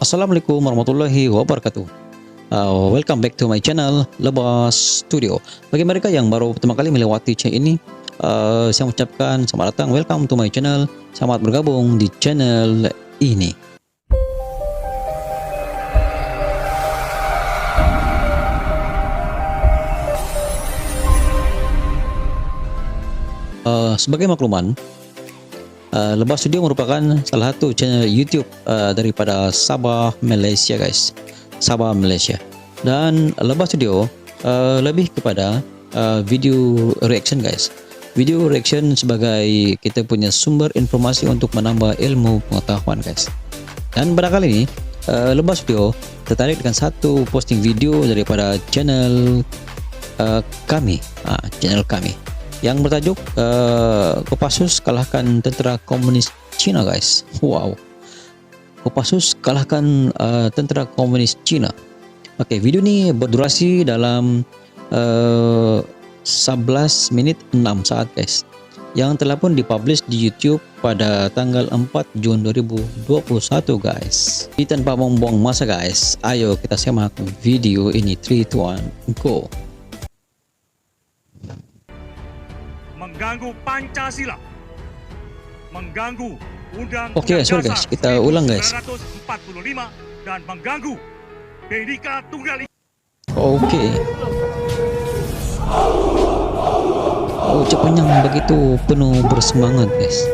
Assalamualaikum warahmatullahi wabarakatuh. Welcome back to my channel Lebas Studio. Bagi mereka yang baru pertama kali melewati channel ini, saya mengucapkan selamat datang, welcome to my channel. Selamat bergabung di channel ini. Sebagai makluman, Lebas Studio merupakan salah satu channel YouTube daripada Sabah, Malaysia, guys. Sabah, Malaysia. Dan Lebas Studio lebih kepada video reaction, guys. Video reaction sebagai kita punya sumber informasi untuk menambah ilmu pengetahuan, guys. Dan pada kali ini Lebas Studio tertarik dengan satu posting video daripada channel kami, channel kami yang bertajuk Kopassus kalahkan tentera komunis Cina, guys. Wow, Kopassus kalahkan tentera komunis Cina. Oke, video ini berdurasi dalam 11 menit 6 saat, guys, yang telah pun dipublish di YouTube pada tanggal 4 Jun 2021, guys. Jadi tanpa membuang masa, guys, ayo kita simak video ini. 3, 2, 1, go. Mengganggu Pancasila, mengganggu Oke, sorry guys, kita ulang, guys. 1945 dan mengganggu Bhinneka Tunggal Ika. Oke. Ucapan yang begitu penuh bersemangat, guys.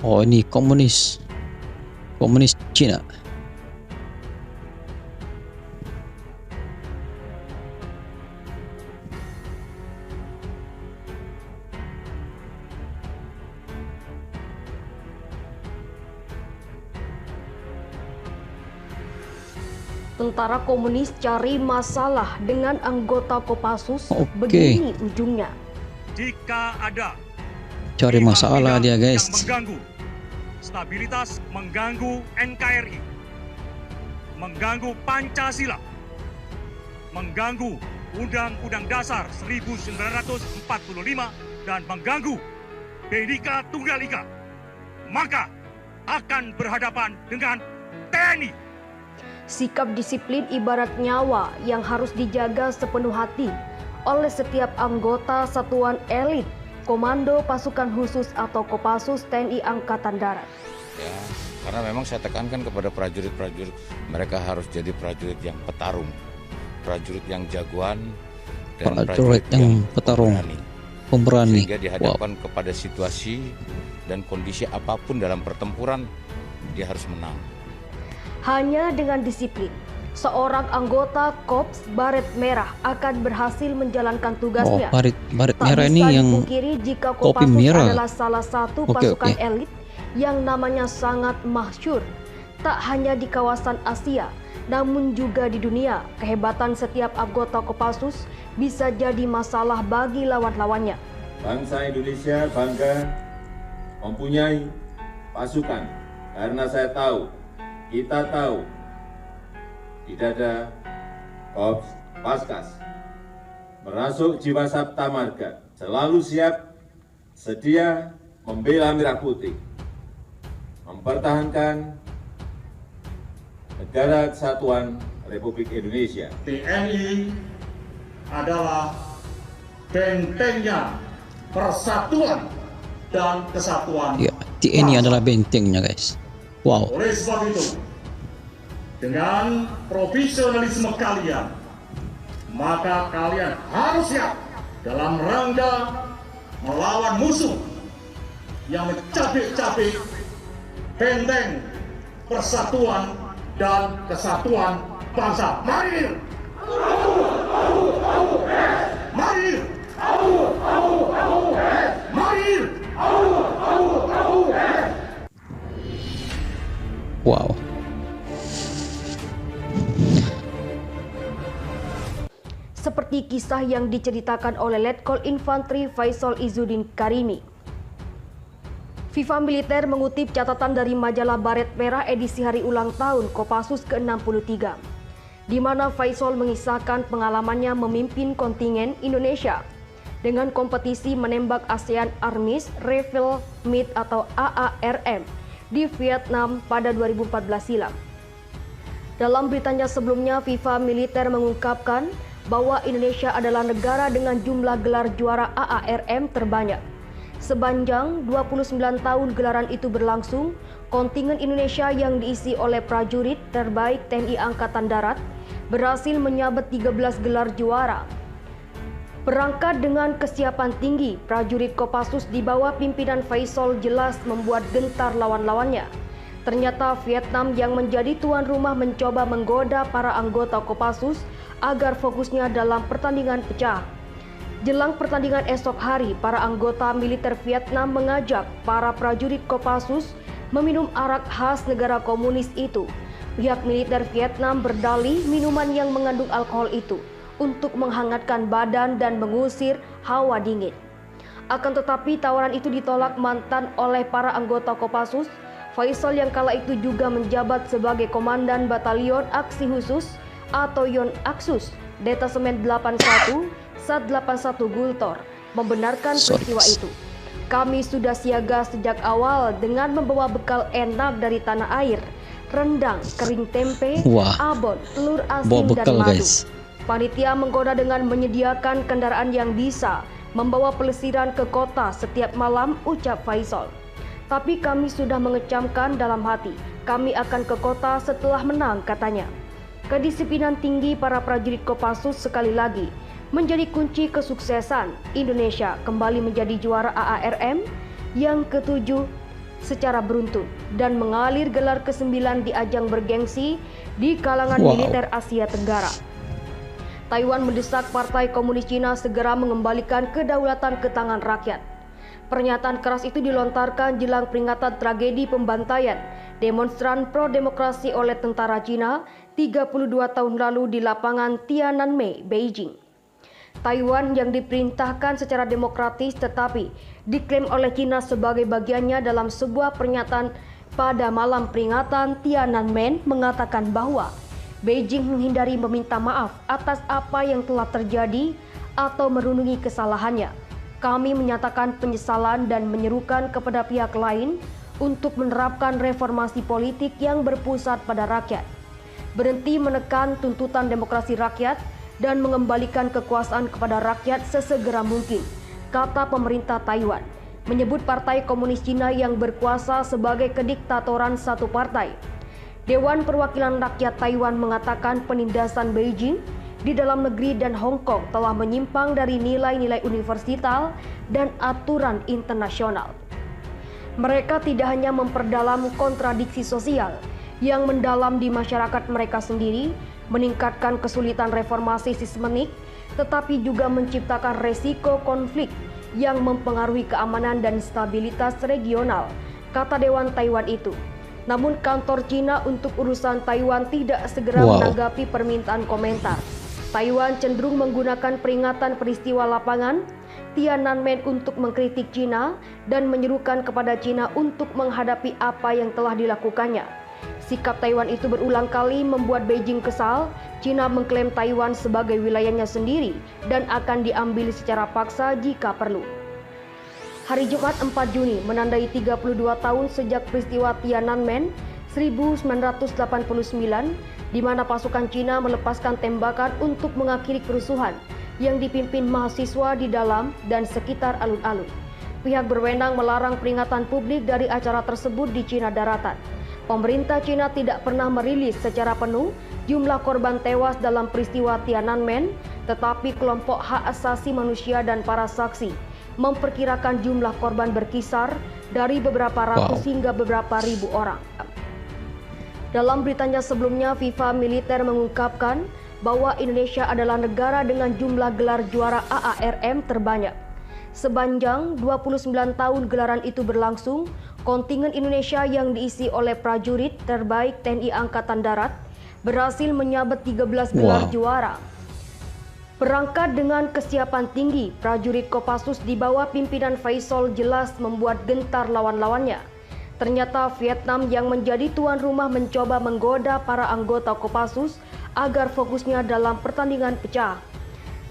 Oh, ini komunis Cina. Tentara komunis cari masalah dengan anggota Kopassus. Oke. Begini ujungnya. Jika ada Cari masalah dia, guys. yang mengganggu stabilitas, mengganggu NKRI, mengganggu Pancasila, mengganggu Undang-Undang Dasar 1945 dan mengganggu Bhinneka Tunggal Ika, maka akan berhadapan dengan TNI. Sikap disiplin ibarat nyawa yang harus dijaga sepenuh hati oleh setiap anggota satuan elit Komando Pasukan Khusus atau Kopassus TNI Angkatan Darat. Ya, karena memang saya tekankan kepada prajurit-prajurit, mereka harus jadi prajurit yang petarung, prajurit yang jagoan, dan prajurit yang petarung, pemberani. Sehingga dihadapkan kepada situasi dan kondisi apapun dalam pertempuran, dia harus menang. Hanya dengan disiplin, seorang anggota Korps Baret Merah akan berhasil menjalankan tugasnya. Baret Tak Merah bisa ini yang dipungkiri jika topi Kopassus merah. adalah salah satu pasukan elit yang namanya sangat masyhur. Tak hanya di kawasan Asia, namun juga di dunia. Kehebatan setiap anggota Kopassus bisa jadi masalah bagi lawan-lawannya. Bangsa Indonesia bangga mempunyai pasukan, karena kita tahu tidak ada Korps Paskas merasuk jiwa Sabta Marga, selalu siap sedia membela Merah Putih, mempertahankan negara kesatuan Republik Indonesia. TNI adalah bentengnya persatuan dan kesatuan. Ya, TNI adalah bentengnya, guys. Wow. Oleh sebab itu, dengan profesionalisme kalian, maka kalian harus siap dalam rangka melawan musuh yang mencabik-cabik benteng persatuan dan kesatuan bangsa. Mari! Mari! Mari! Wow. Seperti seperti kisah yang diceritakan oleh Letkol Infantri Faisal Izzuddin Karimi. FIFA Militer mengutip catatan dari majalah Baret Merah edisi hari ulang tahun Kopassus ke-63, di mana Faisal mengisahkan pengalamannya memimpin kontingen Indonesia dengan kompetisi menembak ASEAN Armies Rifle Meet atau AARM di Vietnam pada 2014 silam. Dalam beritanya sebelumnya, FIFA Militer mengungkapkan bahwa Indonesia adalah negara dengan jumlah gelar juara AARM terbanyak. Sepanjang 29 tahun gelaran itu berlangsung, kontingen Indonesia yang diisi oleh prajurit terbaik TNI Angkatan Darat berhasil menyabet 13 gelar juara. Berangkat dengan kesiapan tinggi, prajurit Kopassus di bawah pimpinan Faisal jelas membuat gentar lawan-lawannya. Ternyata Vietnam yang menjadi tuan rumah mencoba menggoda para anggota Kopassus agar fokusnya dalam pertandingan pecah. Jelang pertandingan esok hari, para anggota militer Vietnam mengajak para prajurit Kopassus meminum arak khas negara komunis itu. Pihak militer Vietnam berdalih minuman yang mengandung alkohol itu untuk menghangatkan badan dan mengusir hawa dingin. Akan tetapi tawaran itu ditolak mantan oleh para anggota Kopassus. Faisal yang kala itu juga menjabat sebagai Komandan Batalion Aksi Khusus atau Yon Aksus Detasemen 81 Sat 81 Gultor membenarkan peristiwa itu. Kami sudah siaga sejak awal dengan membawa bekal enak dari tanah air, rendang, kering tempe, abon, telur asin dan madu. Guys. Panitia menggoda dengan menyediakan kendaraan yang bisa membawa pelesiran ke kota setiap malam, ucap Faisal. Tapi kami sudah mengecamkan dalam hati, kami akan ke kota setelah menang, katanya. Kedisiplinan tinggi para prajurit Kopassus sekali lagi menjadi kunci kesuksesan Indonesia kembali menjadi juara AARM yang ke-7 secara beruntun dan mengalir gelar ke-9 di ajang bergengsi di kalangan militer Asia Tenggara. Taiwan mendesak Partai Komunis Cina segera mengembalikan kedaulatan ke tangan rakyat. Pernyataan keras itu dilontarkan jelang peringatan tragedi pembantaian demonstran pro-demokrasi oleh tentara Cina 32 tahun lalu di lapangan Tiananmen, Beijing. Taiwan yang diperintahkan secara demokratis tetapi diklaim oleh Cina sebagai bagiannya dalam sebuah pernyataan pada malam peringatan Tiananmen mengatakan bahwa Beijing menghindari meminta maaf atas apa yang telah terjadi atau merundungi kesalahannya. Kami menyatakan penyesalan dan menyerukan kepada pihak lain untuk menerapkan reformasi politik yang berpusat pada rakyat, berhenti menekan tuntutan demokrasi rakyat, dan mengembalikan kekuasaan kepada rakyat sesegera mungkin, kata pemerintah Taiwan, menyebut Partai Komunis Cina yang berkuasa sebagai kediktatoran satu partai. Dewan Perwakilan Rakyat Taiwan mengatakan penindasan Beijing di dalam negeri dan Hong Kong telah menyimpang dari nilai-nilai universal dan aturan internasional. Mereka tidak hanya memperdalam kontradiksi sosial yang mendalam di masyarakat mereka sendiri, meningkatkan kesulitan reformasi sistemik, tetapi juga menciptakan resiko konflik yang mempengaruhi keamanan dan stabilitas regional, kata Dewan Taiwan itu. Namun kantor Cina untuk urusan Taiwan tidak segera menanggapi permintaan komentar. Taiwan cenderung menggunakan peringatan peristiwa lapangan Tiananmen untuk mengkritik Cina dan menyerukan kepada Cina untuk menghadapi apa yang telah dilakukannya. Sikap Taiwan itu berulang kali membuat Beijing kesal. Cina mengklaim Taiwan sebagai wilayahnya sendiri dan akan diambil secara paksa jika perlu. Hari Jumat 4 Juni menandai 32 tahun sejak peristiwa Tiananmen 1989, di mana pasukan Cina melepaskan tembakan untuk mengakhiri kerusuhan yang dipimpin mahasiswa di dalam dan sekitar alun-alun. Pihak berwenang melarang peringatan publik dari acara tersebut di Cina Daratan. Pemerintah Cina tidak pernah merilis secara penuh jumlah korban tewas dalam peristiwa Tiananmen, tetapi kelompok hak asasi manusia dan para saksi memperkirakan jumlah korban berkisar dari beberapa ratus hingga beberapa ribu orang. Dalam beritanya sebelumnya, FIFA Militer mengungkapkan bahwa Indonesia adalah negara dengan jumlah gelar juara AARM terbanyak. Sepanjang 29 tahun gelaran itu berlangsung, kontingen Indonesia yang diisi oleh prajurit terbaik TNI Angkatan Darat berhasil menyabet 13 gelar juara. Berangkat dengan kesiapan tinggi, prajurit Kopassus di bawah pimpinan Faisal jelas membuat gentar lawan-lawannya. Ternyata Vietnam yang menjadi tuan rumah mencoba menggoda para anggota Kopassus agar fokusnya dalam pertandingan pecah.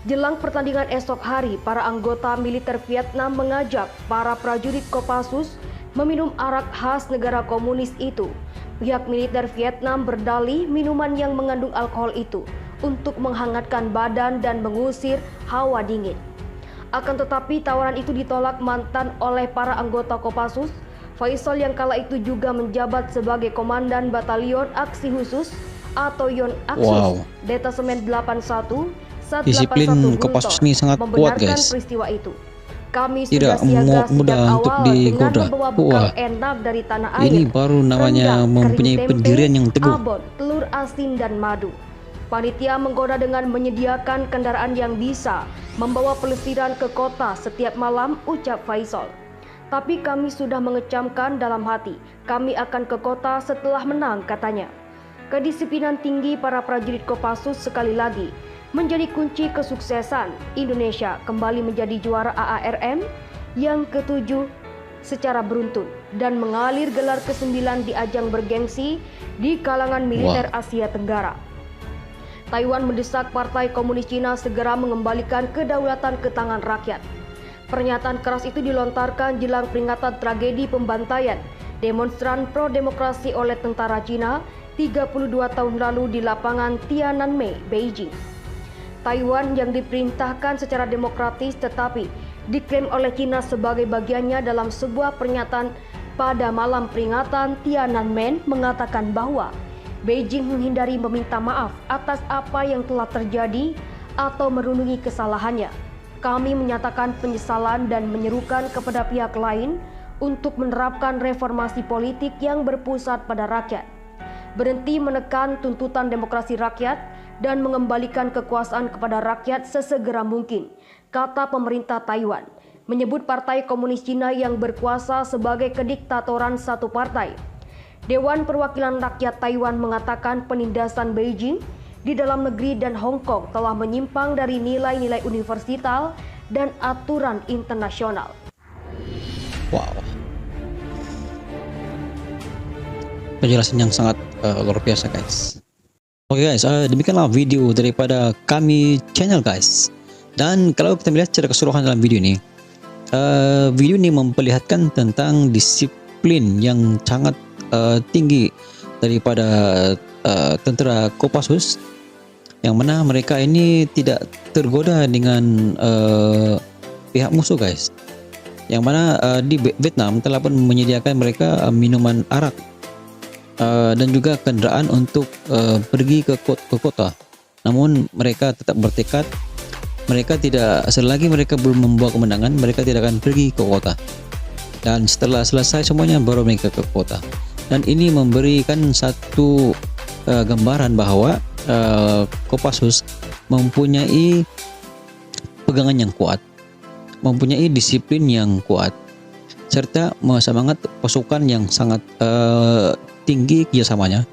Jelang pertandingan esok hari, para anggota militer Vietnam mengajak para prajurit Kopassus meminum arak khas negara komunis itu. Pihak militer Vietnam berdalih minuman yang mengandung alkohol itu untuk menghangatkan badan dan mengusir hawa dingin. Akan tetapi tawaran itu ditolak mantan oleh para anggota Kopassus. Faisal yang kala itu juga menjabat sebagai Komandan Batalion Aksi Khusus atau Yon Aksus Detasemen 81 Disiplin Kopassus ini sangat kuat, guys. Peristiwa itu. Kami Tidak sudah siaga mudah sejak untuk awal dengan digoda. membawa bekal enak dari tanah air. Ini baru namanya rendang, mempunyai kering tempe, pendirian yang teguh. abon, telur asin dan madu. Panitia menggoda dengan menyediakan kendaraan yang bisa membawa pelesiran ke kota setiap malam, ucap Faisal. Tapi kami sudah mengecamkan dalam hati, kami akan ke kota setelah menang, katanya. Kedisiplinan tinggi para prajurit Kopassus sekali lagi menjadi kunci kesuksesan Indonesia kembali menjadi juara AARM yang ke-7 secara beruntun dan mengalir gelar ke-9 di ajang bergengsi di kalangan militer Asia Tenggara. Taiwan mendesak Partai Komunis Cina segera mengembalikan kedaulatan ke tangan rakyat. Pernyataan keras itu dilontarkan jelang peringatan tragedi pembantaian demonstran pro-demokrasi oleh tentara Cina 32 tahun lalu di lapangan Tiananmen, Beijing. Taiwan yang diperintahkan secara demokratis tetapi diklaim oleh Cina sebagai bagiannya dalam sebuah pernyataan pada malam peringatan Tiananmen mengatakan bahwa Beijing menghindari meminta maaf atas apa yang telah terjadi atau merundungi kesalahannya. Kami menyatakan penyesalan dan menyerukan kepada pihak lain untuk menerapkan reformasi politik yang berpusat pada rakyat, berhenti menekan tuntutan demokrasi rakyat, dan mengembalikan kekuasaan kepada rakyat sesegera mungkin, kata pemerintah Taiwan, menyebut Partai Komunis Cina yang berkuasa sebagai kediktatoran satu partai. Dewan Perwakilan Rakyat Taiwan mengatakan penindasan Beijing di dalam negeri dan Hong Kong telah menyimpang dari nilai-nilai universal dan aturan internasional. Wow. Penjelasan yang sangat luar biasa, guys. Oke guys, demikianlah video daripada kami channel, guys. Dan kalau kita melihat secara keseluruhan dalam video ini memperlihatkan tentang disiplin yang sangat tinggi daripada tentara Kopassus, yang mana mereka ini tidak tergoda dengan pihak musuh, guys. Yang mana di Vietnam telah pun menyediakan mereka minuman arak dan juga kendaraan untuk pergi ke kota. Namun mereka tetap bertekad, mereka tidak, selagi mereka belum membawa kemenangan, mereka tidak akan pergi ke kota. Dan setelah selesai semuanya baru mereka ke kota. Dan ini memberikan satu gambaran bahwa Kopassus mempunyai pegangan yang kuat, mempunyai disiplin yang kuat, serta semangat pasukan yang sangat tinggi kerjasamanya.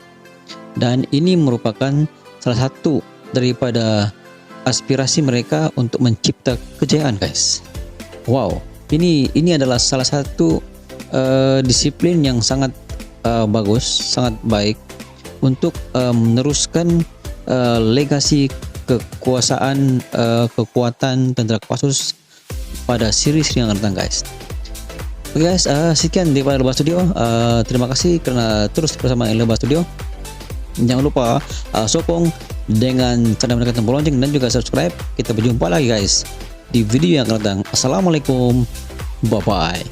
Dan ini merupakan salah satu daripada aspirasi mereka untuk mencipta kejayaan, guys. Wow, ini adalah salah satu disiplin yang sangat bagus, sangat baik untuk meneruskan legasi kekuasaan, kekuatan tentara Kopassus pada seri-seri yang akan datang, guys. Oke guys, sekian daripada Lebah Studio. Terima kasih karena terus bersama Lebah Studio. Jangan lupa sokong dengan cara menekan tombol lonceng dan juga subscribe. Kita berjumpa lagi, guys, di video yang akan datang. Assalamualaikum, bye bye.